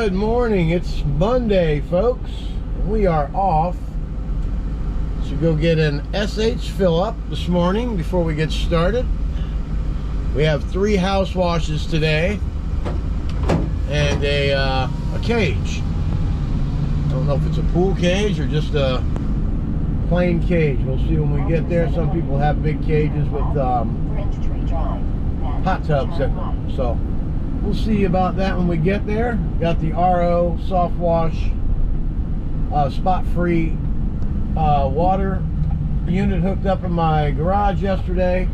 Good morning. It's Monday, folks. We are off to go get an SH fill up this morning before we get started. We have 3 house washes today and a cage. I don't know if it's a pool cage or just a plain cage. We'll see when we get there. Some people have big cages with hot tubs in them. So we'll see about that when we get there. Got the RO soft wash spot-free water unit hooked up in my garage yesterday.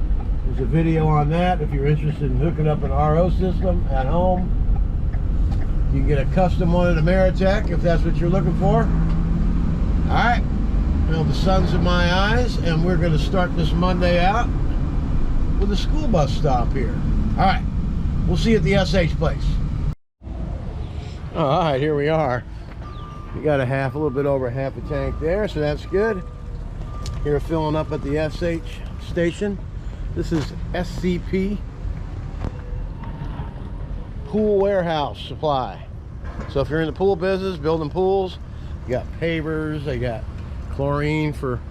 There's a video on that if you're interested in hooking up an RO system at home. You can get a custom one at Ameritech if that's what you're looking for. Alright, well, the sun's in my eyes and we're going to start this Monday out with a school bus stop here. Alright, we'll see you at the SH place. Alright, here we are. We got a little bit over half a tank there, so that's good. Here filling up at the SH station. This is SCP Pool Warehouse Supply. So if you're in the pool business, building pools, you got pavers, they got chlorine for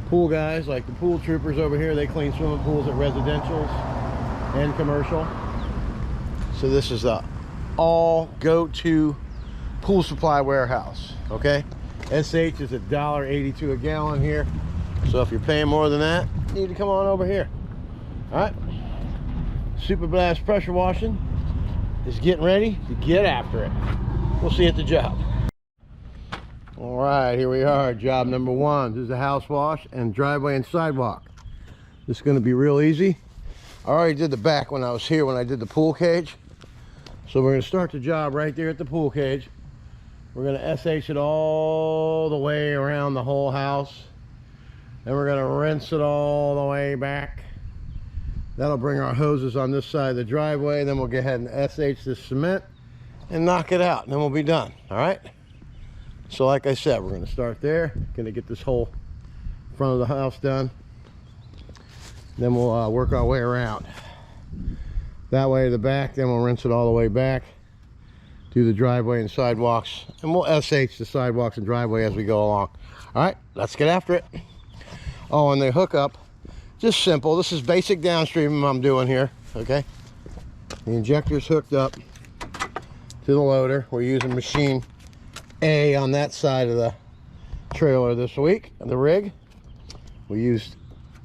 pool guys like the pool troopers over here. They clean swimming pools at residentials and commercial. So this is the all go-to pool supply warehouse. Okay, SH is $1.82 a gallon here. So if you're paying more than that, you need to come on over here. All right, Super Blast pressure washing is getting ready to get after it. We'll see you at the job. All right, here we are, job number 1. This is a house wash and driveway and sidewalk. This is going to be real easy. I already did the back when I was here when I did the pool cage. So we're going to start the job right there at the pool cage. We're going to SH it all the way around the whole house. Then we're going to rinse it all the way back. That'll bring our hoses on this side of the driveway. Then we'll go ahead and SH this cement and knock it out, and then we'll be done. All right, so like I said, we're going to start there. Going to get this whole front of the house done, then we'll work our way around that way to the back. Then we'll rinse it all the way back, do the driveway and sidewalks, and we'll SH the sidewalks and driveway as we go along. All right, let's get after it. Oh, and the hookup, just simple. This is basic downstream I'm doing here. Okay, the injector's hooked up to the loader. We're using machine A on that side of the trailer this week, and the rig. We used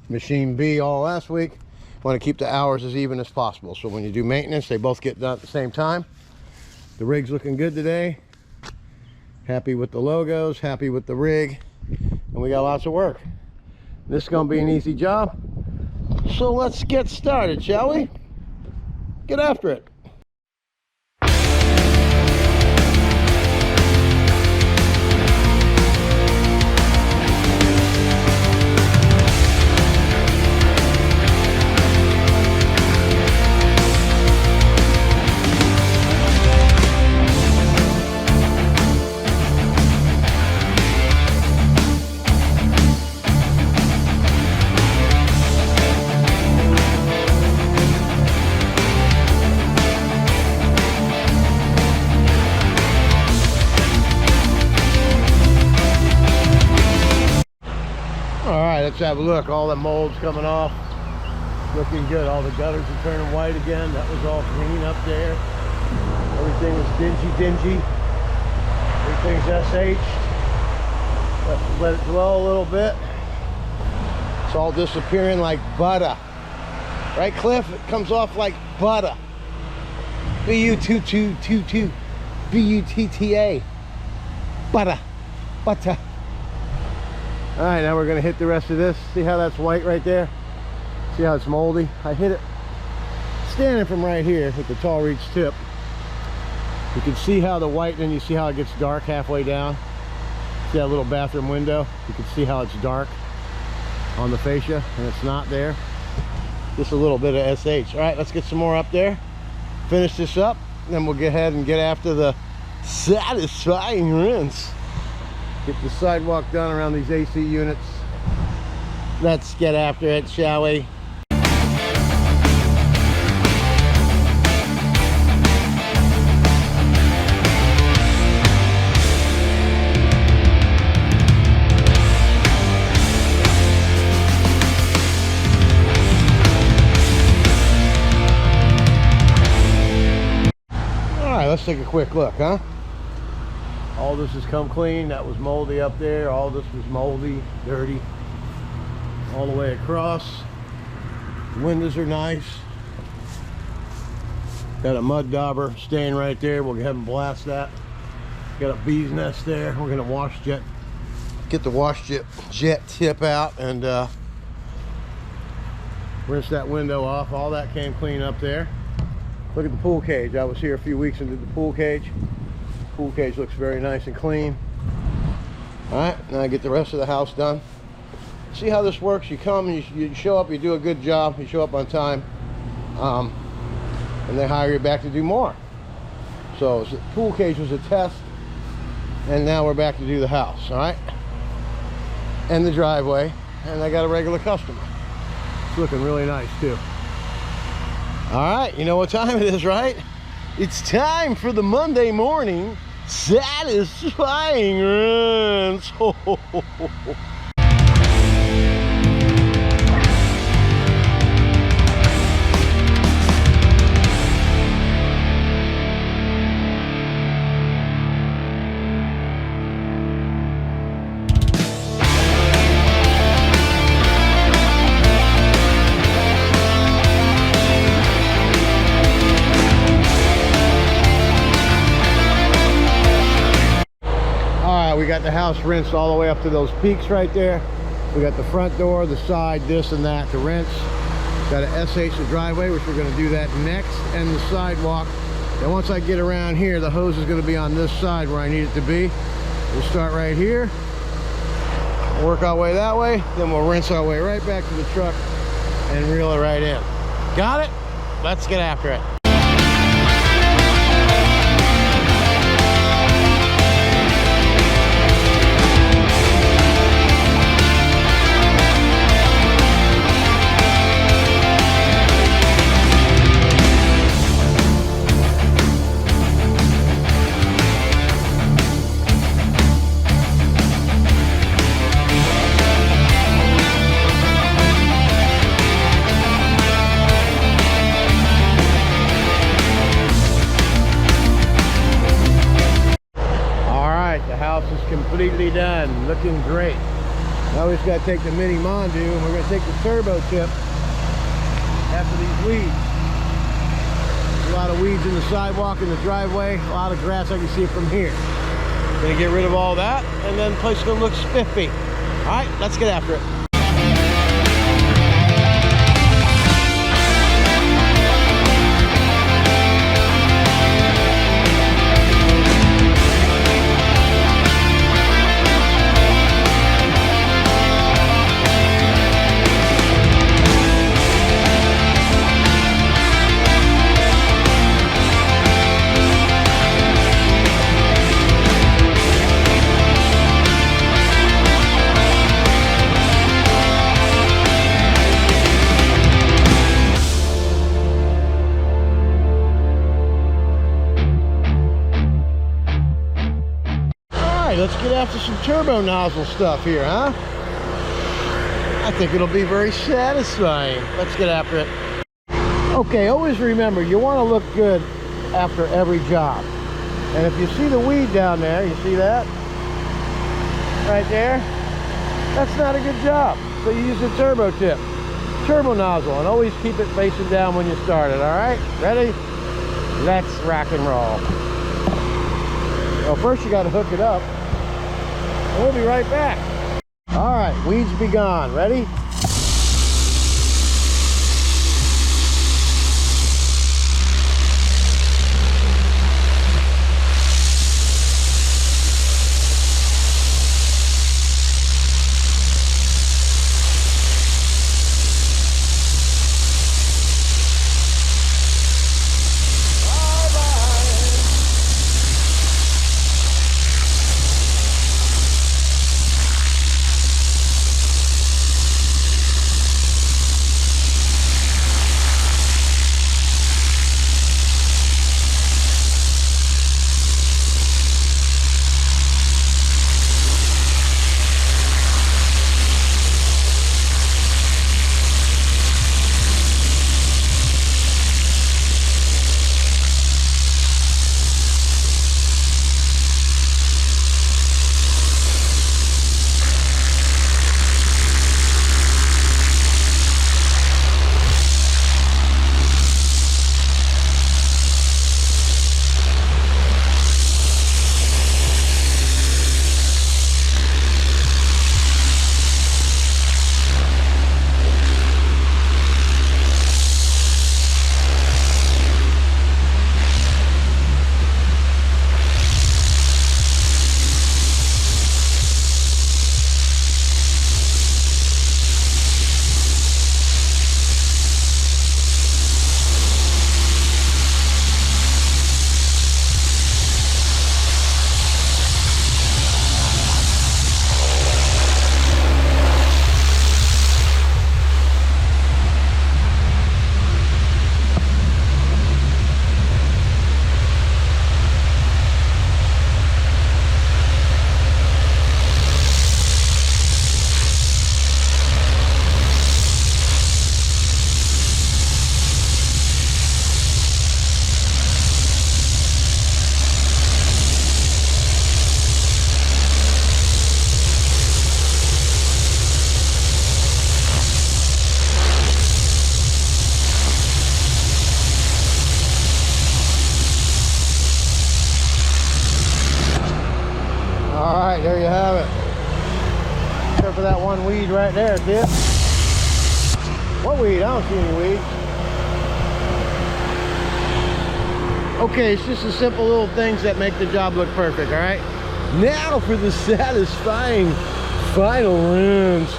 machine B all last week. Want to keep the hours as even as possible, so when you do maintenance, they both get done at the same time. The rig's looking good today. Happy with the logos, happy with the rig, and we got lots of work. This is going to be an easy job. So let's get started, shall we? Get after it. Let's have a look. All the mold's coming off, looking good. All the gutters are turning white again. That was all clean up there. Everything was dingy. Everything's SH. Let's let it dwell a little bit. It's all disappearing like butter, right, Cliff? It comes off like butter. B-U-2-2-2-2 B-U-T-T-A, butter. All right, now we're going to hit the rest of this. See how that's white right there? See how it's moldy? I hit it standing from right here with the tall reach tip. You can see how the white, and you see how it gets dark halfway down. See that little bathroom window? You can see how it's dark on the fascia, and it's not there. Just a little bit of SH. All right, let's get some more up there. Finish this up, then we'll go ahead and get after the satisfying rinse. Get the sidewalk done around these AC units. Let's get after it, shall we? let's take a quick look, huh? All this has come clean. That was moldy up there. All this was moldy, dirty, all the way across. Windows are nice. Got a mud dauber staying right there. We'll go ahead and blast that. Got a bee's nest there. We're gonna get the wash jet tip out and rinse that window off. All that came clean up there. Look at the pool cage. I was here a few weeks and did the pool cage. Pool cage looks very nice and clean. All right, now I get the rest of the house done. See how this works? You come and you show up, you do a good job, you show up on time, and they hire you back to do more. So the pool cage was a test, and now we're back to do the house, all right? And the driveway, and I got a regular customer. It's looking really nice too. All right, you know what time it is, right? It's time for the Monday morning satisfying runs. We got the house rinsed all the way up to those peaks right there. We got the front door, the side, this and that to rinse. Got an SH the driveway, which we're going to do that next, and the sidewalk. And once I get around here, the hose is going to be on this side where I need it to be. We'll start right here, work our way that way, then we'll rinse our way right back to the truck and reel it right in. Got it? Let's get after it. Completely done, looking great. Now we just got to take the mini Mondu and we're going to take the turbo tip after these weeds. A lot of weeds in the sidewalk, in the driveway, a lot of grass. I can see it from here. Going to get rid of all that, and then the place is going to look spiffy. All right, let's get after it. Let's get after some turbo nozzle stuff here, huh? I think it'll be very satisfying. Let's get after it. Okay, always remember, you want to look good after every job. And if you see the weed down there, you see that? Right there? That's not a good job. So you use the turbo tip, turbo nozzle, and always keep it facing down when you start it, all right? Ready? Let's rock and roll. Well, first you got to hook it up. We'll be right back. All right, weeds be gone. Ready? have it. Except for that one weed right there, see it? What weed? I don't see any weeds. Okay, it's just the simple little things that make the job look perfect, all right? Now for the satisfying final rounds.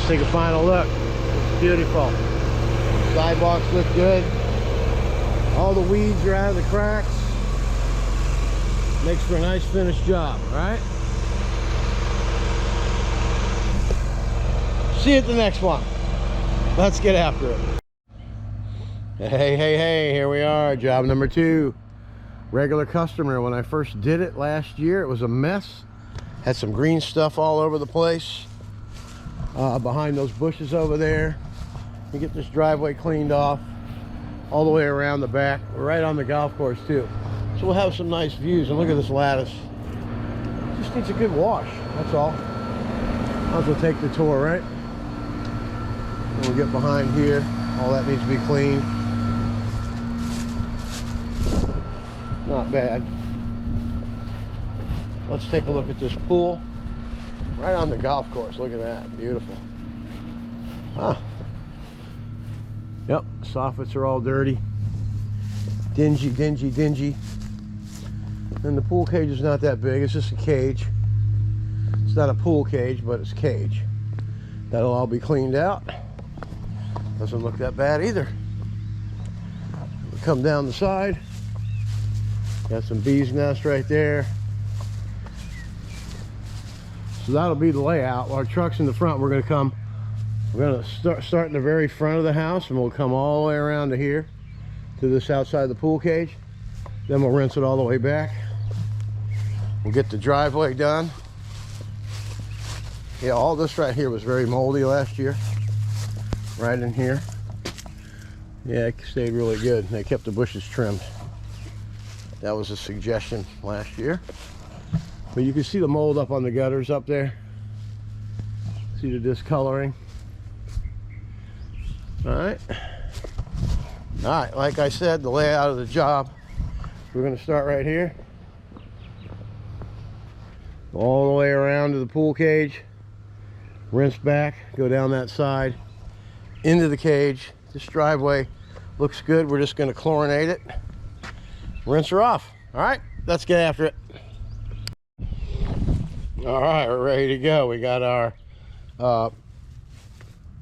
Take a final look. It's beautiful. Sidewalks look good. All the weeds are out of the cracks. Makes for a nice finished job, all right? See you at the next one. Let's get after it. Hey, here we are. Job number 2. Regular customer. When I first did it last year, it was a mess. Had some green stuff all over the place. Behind those bushes over there. You get this driveway cleaned off all the way around the back. We're right on the golf course too, so we'll have some nice views. And look at this lattice, just needs a good wash, that's all. Might as well take the tour, right? And we'll get behind here. All that needs to be cleaned. Not bad. Let's take a look at this pool. Right on the golf course. Look at that. Beautiful. Huh. Yep. Soffits are all dirty. Dingy. And the pool cage is not that big. It's just a cage. It's not a pool cage, but it's a cage. That'll all be cleaned out. Doesn't look that bad either. We'll come down the side. Got some bees nest right there. So that'll be the layout. Our truck's in the front. We're going to start in the very front of the house, and we'll come all the way around to here, to this outside of the pool cage. Then we'll rinse it all the way back. We'll get the driveway done. Yeah, all this right here was very moldy last year. Right in here. Yeah, it stayed really good. They kept the bushes trimmed. That was a suggestion last year. But you can see the mold up on the gutters up there. See the discoloring. All right, like I said, the layout of the job. We're going to start right here. All the way around to the pool cage. Rinse back, go down that side, into the cage. This driveway looks good. We're just going to chlorinate it. Rinse her off. All right, let's get after it. All right, we're ready to go. We got our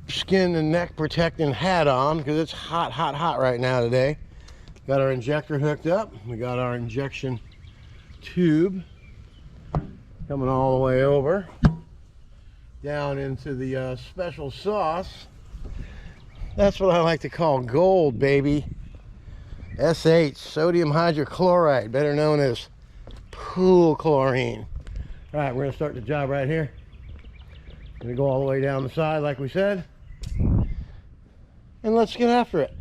skin and neck protecting hat on because it's hot right now today. Got our injector hooked up. We got our injection tube coming all the way over down into the special sauce. That's what I like to call gold, baby. SH, sodium hydrochloride, better known as pool chlorine. All right, we're going to start the job right here. Going to go all the way down the side like we said. And let's get after it.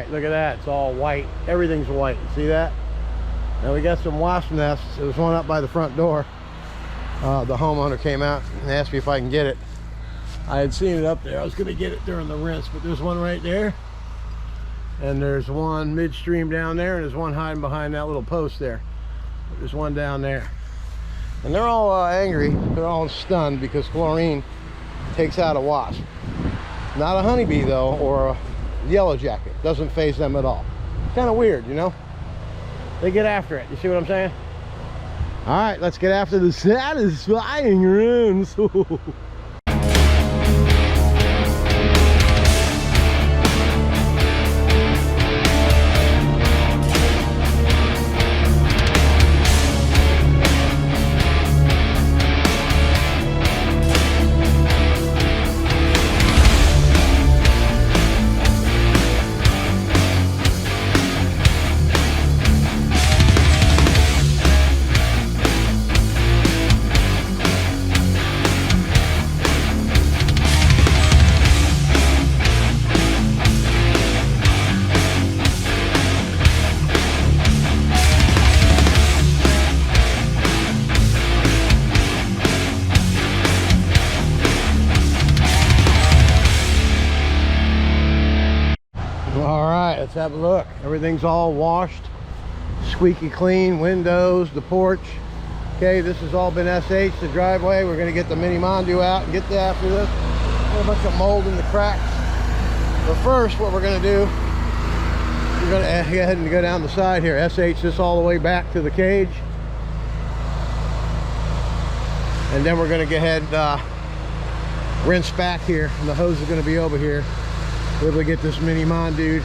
Look at that, it's all white. Everything's white, see that? Now we got some wasp nests. There was one up by the front door. The homeowner came out and asked me if I can get it. I had seen it up there. I was gonna get it during the rinse, but there's one right there. And there's one midstream down there, and there's one hiding behind that little post there. There's one down there. And they're all angry. They're all stunned because chlorine takes out a wasp. Not a honeybee though, or a yellow jacket. Doesn't faze them at all. Kind of weird, you know? They get after it. You see what I'm saying? All right, let's get after the satisfying runs. Let's have a look. Everything's all washed, squeaky clean. Windows, the porch. Okay, this has all been SH, the driveway. We're going to get the mini Mondu out and get after this. Got a bunch of mold in the cracks. But first, what we're going to do, we're going to go ahead and go down the side here. SH this all the way back to the cage. And then we're going to go ahead and rinse back here. And the hose is going to be over here. We're able to get this mini Mondu.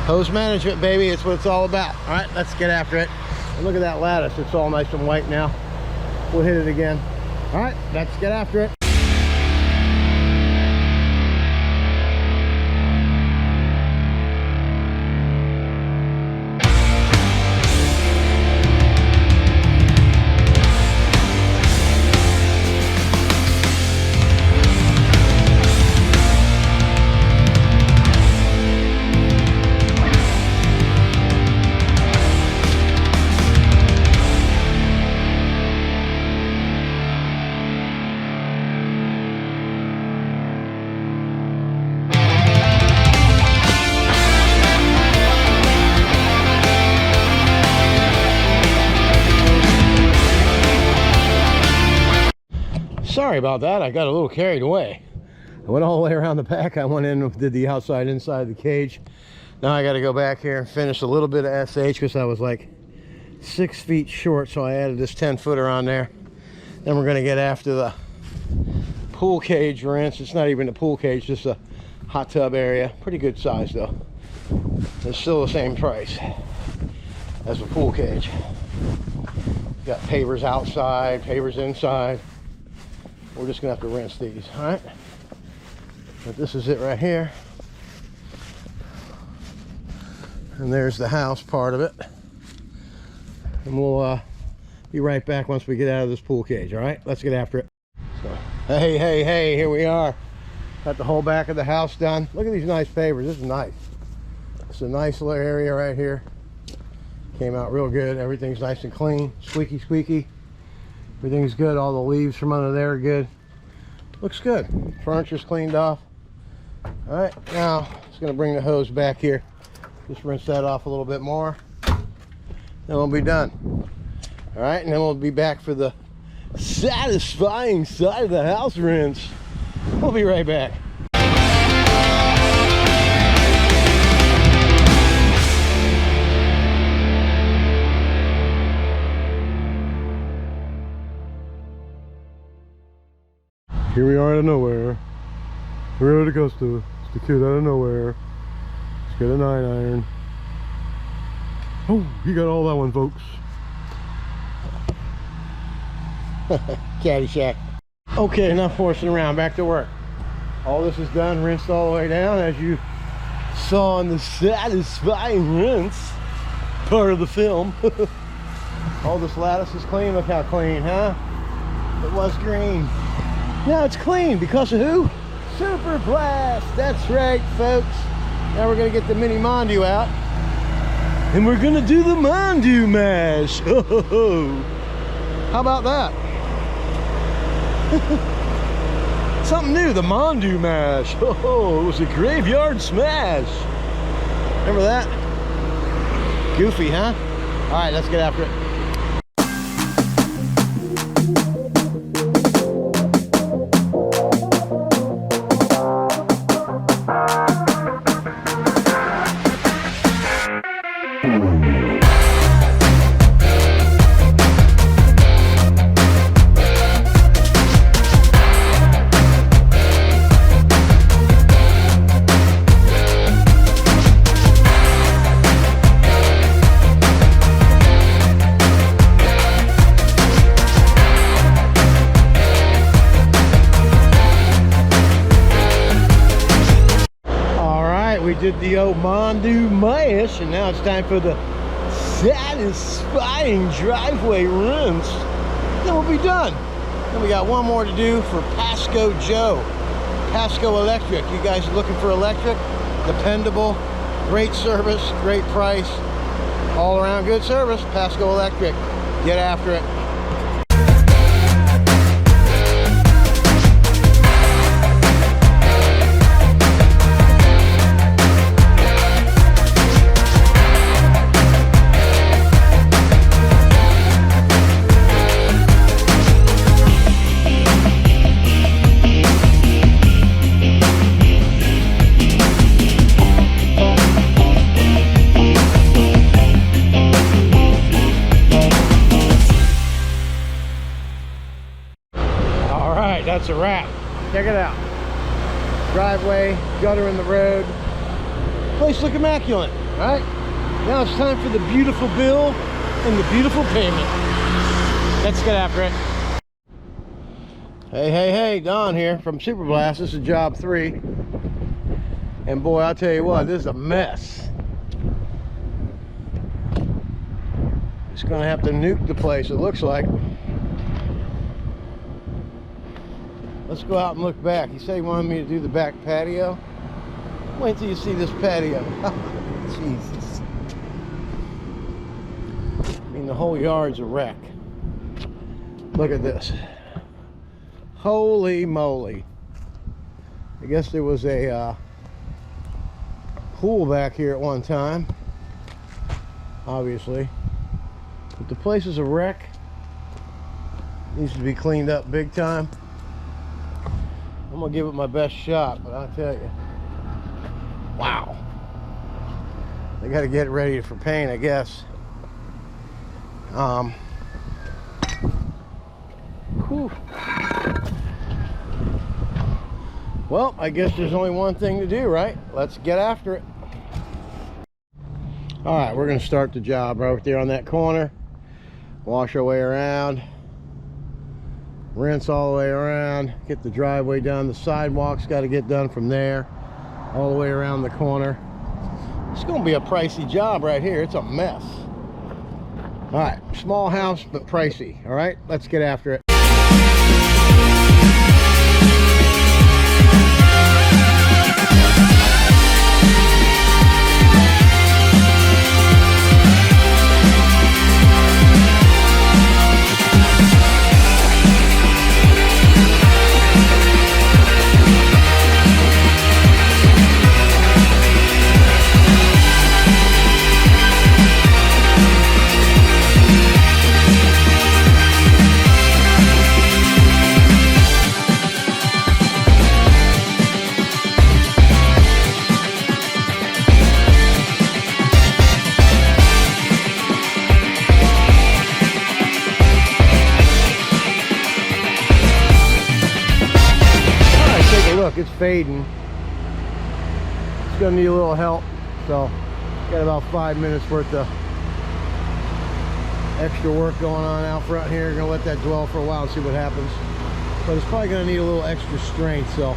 Hose management, baby, it's what it's all about. All right, let's get after it. And look at that lattice, it's all nice and white now. We'll hit it again. All right, let's get after it. Sorry about that, I got a little carried away. I went all the way around the back. I went in and did the outside, inside the cage. Now I got to go back here and finish a little bit of SH because I was like 6 feet short, so I added this 10-footer on there. Then we're going to get after the pool cage rinse. It's not even a pool cage, just a hot tub area. Pretty good size though. It's still the same price as a pool cage. Got pavers outside, pavers inside. We're just gonna have to rinse these, all right? But this is it right here. And there's the house part of it. And we'll be right back once we get out of this pool cage, all right? Let's get after it. So, hey, here we are. Got the whole back of the house done. Look at these nice pavers, this is nice. It's a nice little area right here. Came out real good, everything's nice and clean, squeaky, squeaky. Everything's good, all the leaves from under there are good. Looks good. Furniture's cleaned off. All right, now just gonna bring the hose back here. Just rinse that off a little bit more. Then we'll be done. All right, and then we'll be back for the satisfying side of the house rinse. We'll be right back. Here we are out of nowhere. We're at Augusta. It's the kid out of nowhere. He's got a 9-iron. Oh, he got all that one, folks. Caddyshack. Okay, enough horsing around. Back to work. All this is done, rinsed all the way down, as you saw in the satisfying rinse part of the film. All this lattice is clean. Look how clean, huh? It was green. Now it's clean because of who? Super Blast. That's right, folks. Now we're going to get the mini Mondu out. And we're going to do the Mondu mash. How about that? Something new, the Mondu mash. Oh, it was a graveyard smash. Remember that? Goofy, huh? All right, let's get after it. did the old Mondu mash, and now it's time for the satisfying driveway rinse. Then we'll be done. Then we got one more to do for Pasco Joe. Pasco Electric. You guys are looking for electric? Dependable, great service, great price, all around good service. Pasco Electric. Get after it. That's a wrap. Check it out. Driveway, gutter in the road. Place look immaculate, right? Now it's time for the beautiful bill and the beautiful payment. Let's get after it. Hey, Don here from Super Blast. This is job 3. And boy, I'll tell you what, this is a mess. Just gonna have to nuke the place, it looks like. Let's go out and look back. He said he wanted me to do the back patio. Wait till you see this patio. Jesus. I mean, the whole yard's a wreck. Look at this. Holy moly. I guess there was a pool back here at one time. Obviously. But the place is a wreck. Needs to be cleaned up big time. I'm gonna give it my best shot, but I'll tell you, wow. They gotta get it ready for paint, I guess. Whew. Well, I guess there's only one thing to do, right? Let's get after it. All right, we're gonna start the job right there on that corner. Wash our way around. Rinse all the way around, get the driveway done. The sidewalk's got to get done from there all the way around the corner. It's going to be a pricey job right here. It's a mess. All right, small house but pricey. All right, let's get after it. Look, it's fading. It's gonna need a little help, so got about 5 minutes worth of extra work going on out front here. Gonna let that dwell for a while and see what happens, but it's probably gonna need a little extra strength, so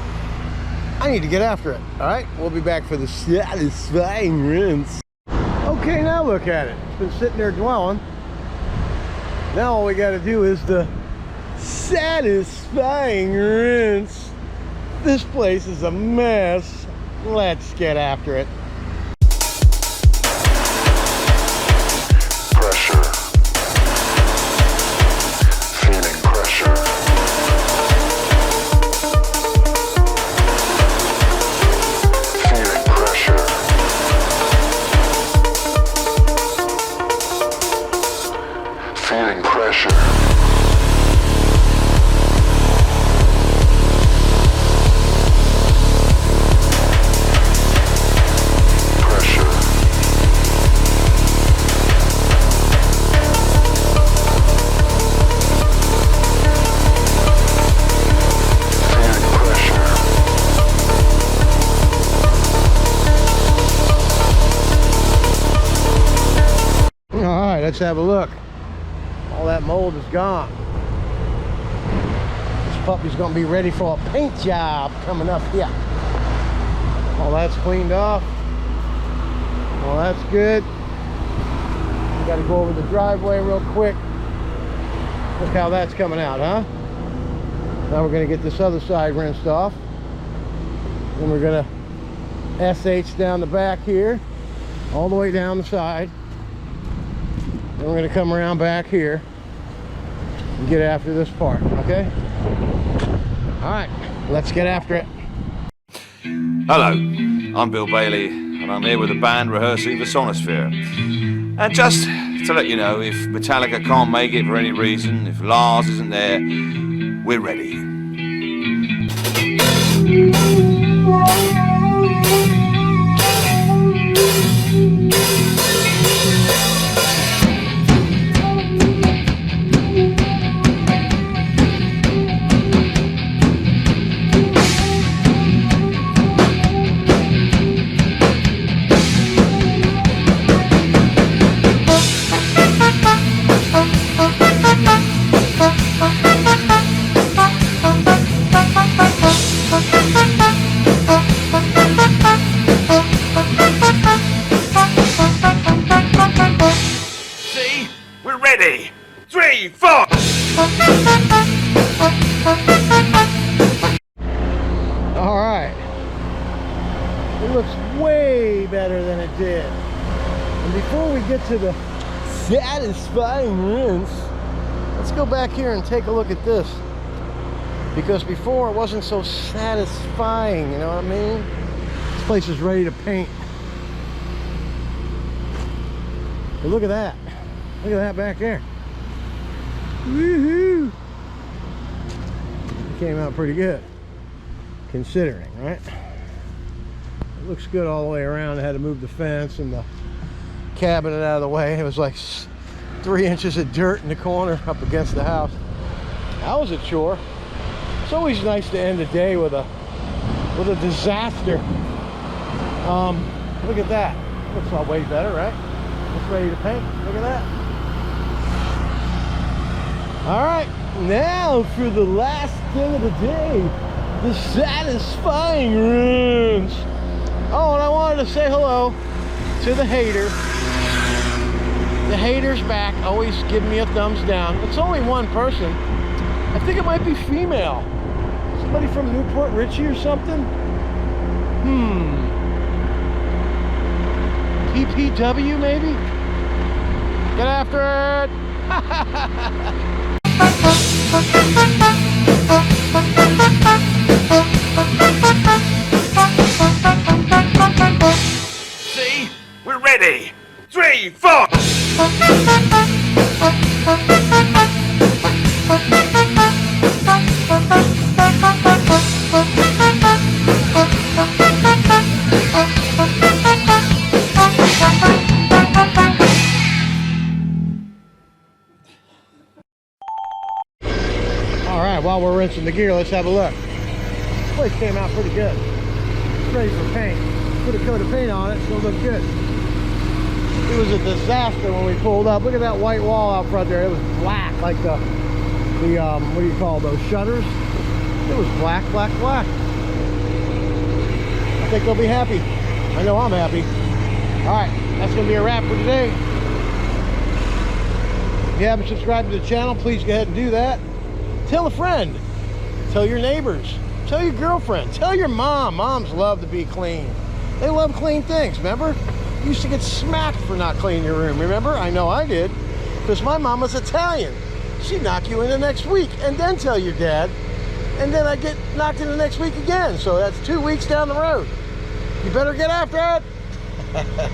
I need to get after it. All right, we'll be back for the satisfying rinse. Okay, now look at it. It's been sitting there dwelling. Now all we got to do is the satisfying rinse. This place is a mess. Let's get after it. Pressure. Feeling pressure. Feeling pressure. Feeling pressure. Let's have a look. All that mold is gone. This puppy's gonna be ready for a paint job coming up here. All that's cleaned off. Well, that's good. We got to go over the driveway real quick. Look how that's coming out, huh? Now we're going to get this other side rinsed off. Then we're going to SH down the back here, all the way down the side. Then we're going to come around back here and get after this part, okay? All right, let's get after it. Hello, I'm Bill Bailey, and I'm here with the band rehearsing the Sonosphere. And just to let you know, if Metallica can't make it for any reason, if Lars isn't there, we're ready. See? We're ready! 3, 4! Alright. It looks way better than it did. And before we get to the satisfying rinse, let's go back here and take a look at this. Because before it wasn't so satisfying, you know what I mean? This place is ready to paint. But look at that. Look at that back there. Woohoo! Came out pretty good, considering, right? It looks good all the way around. I had to move the fence and the cabinet out of the way. It was like 3 inches of dirt in the corner up against the house. That was a chore. It's always nice to end the day with a disaster. Look at that. Looks a lot way better, right? It's ready to paint. Look at that. All right, now for the last thing of the day, the satisfying rinse. Oh, and I wanted to say hello to the hater. The hater's back, always give me a thumbs down. It's only one person. I think it might be female. Somebody from Newport Richie or something? PPW maybe? Get after it! See? We're ready! 3, 4! While we're rinsing the gear, let's have a look. This place came out pretty good. It's ready for paint. Put a coat of paint on it, it's gonna look good. It was a disaster when we pulled up. Look at that white wall out front there. It was black, like the what do you call those, shutters? It was black, black, black. I think they'll be happy. I know I'm happy. All right, that's gonna be a wrap for today. If you haven't subscribed to the channel, please go ahead and do that. Tell a friend, tell your neighbors, tell your girlfriend, tell your mom. Moms love to be clean. They love clean things, remember? You used to get smacked for not cleaning your room, remember? I know I did, because my mom was Italian. She'd knock you in the next week and then tell your dad, and then I get knocked in the next week again. So that's 2 weeks down the road. You better get after it.